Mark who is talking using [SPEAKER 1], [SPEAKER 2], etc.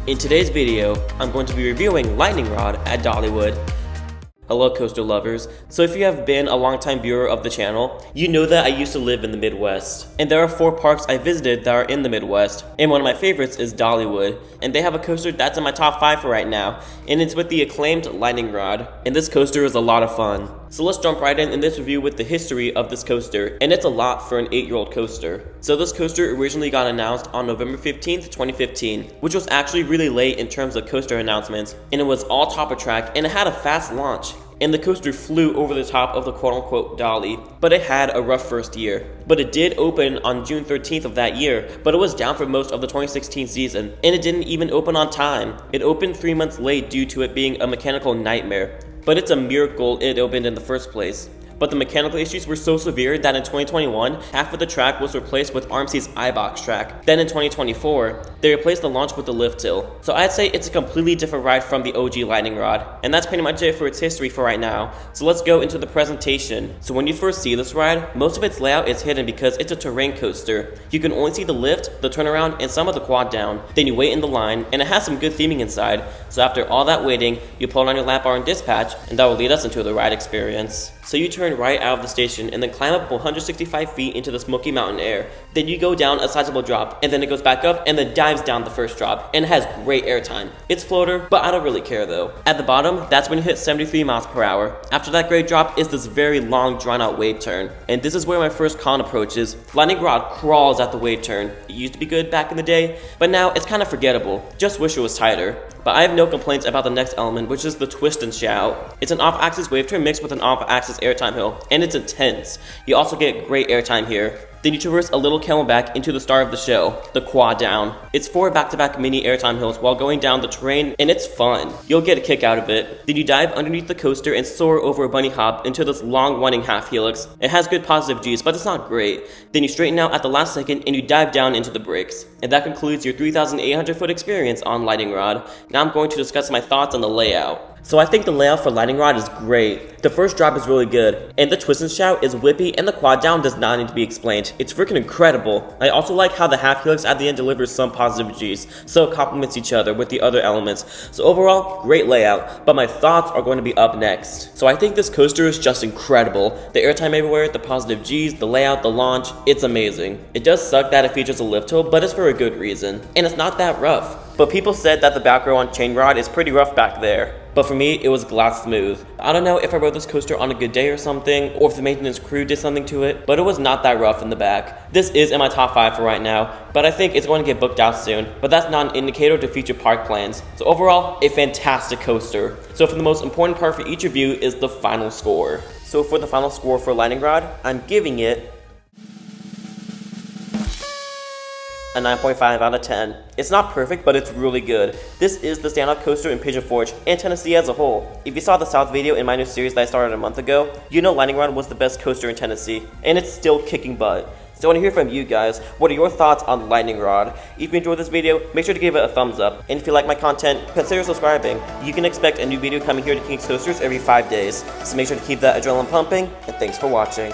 [SPEAKER 1] In today's video, I'm going to be reviewing Lightning Rod at Dollywood. Hello coaster lovers. So if you have been a longtime viewer of the channel, you know that I used to live in the Midwest. And there are 4 parks I visited that are in the Midwest. And one of my favorites is Dollywood. And they have a coaster that's in my top 5 for right now. And it's with the acclaimed Lightning Rod. And this coaster is a lot of fun. So let's jump right in this review with the history of this coaster. And it's a lot for an 8-year-old coaster. So this coaster originally got announced on November 15th, 2015. Which was actually really late in terms of coaster announcements. And it was all top of track and it had a fast launch. And the coaster flew over the top of the quote-unquote dolly, but it had a rough first year. But it did open on June 13th of that year, but it was down for most of the 2016 season, and it didn't even open on time. It opened 3 months late due to it being a mechanical nightmare, but it's a miracle it opened in the first place. But the mechanical issues were so severe that in 2021, half of the track was replaced with RMC's iBox track. Then in 2024, they replaced the launch with the lift hill. So I'd say it's a completely different ride from the OG Lightning Rod. And that's pretty much it for its history for right now. So let's go into the presentation. So when you first see this ride, most of its layout is hidden because it's a terrain coaster. You can only see the lift, the turnaround, and some of the quad down. Then you wait in the line, and it has some good theming inside. So after all that waiting, you pull on your lap bar and dispatch, and that will lead us into the ride experience. So you turn right out of the station and then climb up 165 feet into the Smoky Mountain air. Then you go down a sizable drop, and then it goes back up and then dives down the first drop, and it has great airtime. It's floater, but I don't really care though. At the bottom, that's when you hit 73 miles per hour. After that great drop is this very long drawn out wave turn. And this is where my first con approaches. Lightning Rod crawls at the wave turn. It used to be good back in the day, but now it's kind of forgettable. Just wish it was tighter. But I have no complaints about the next element, which is the twist and shout. It's an off-axis wave turn mixed with an off-axis airtime hill, and it's intense. You also get great airtime here. Then you traverse a little camelback into the star of the show, the quad down. It's 4 back-to-back mini airtime hills while going down the terrain, and it's fun. You'll get a kick out of it. Then you dive underneath the coaster and soar over a bunny hop into this long winding half helix. It has good positive G's, but it's not great. Then you straighten out at the last second and you dive down into the brakes. And that concludes your 3,800 foot experience on Lightning Rod. Now I'm going to discuss my thoughts on the layout. So I think the layout for Lightning Rod is great. The first drop is really good, and the twist and shout is whippy, and the quad down does not need to be explained. It's freaking incredible. I also like how the half helix at the end delivers some positive G's, so it complements each other with the other elements. So overall, great layout, but my thoughts are going to be up next. So I think this coaster is just incredible. The airtime everywhere, the positive G's, the layout, the launch, it's amazing. It does suck that it features a lift hill, but it's for a good reason. And it's not that rough. But people said that the back row on Chain Rod is pretty rough back there. But for me, it was glass smooth. I don't know if I rode this coaster on a good day or something, or if the maintenance crew did something to it, but it was not that rough in the back. This is in my top 5 for right now, but I think it's going to get booked out soon. But that's not an indicator to future park plans. So overall, a fantastic coaster. So for the most important part for each of you is the final score. So for the final score for Lightning Rod, I'm giving it a 9.5 out of 10. It's not perfect, but it's really good. This is the standout coaster in Pigeon Forge and Tennessee as a whole. If you saw the South video in my new series that I started a month ago, you know Lightning Rod was the best coaster in Tennessee, and it's still kicking butt. So I want to hear from you guys. What are your thoughts on Lightning Rod? If you enjoyed this video, make sure to give it a thumbs up. And if you like my content, consider subscribing. You can expect a new video coming here to King's Coasters every 5 days. So make sure to keep that adrenaline pumping, and thanks for watching.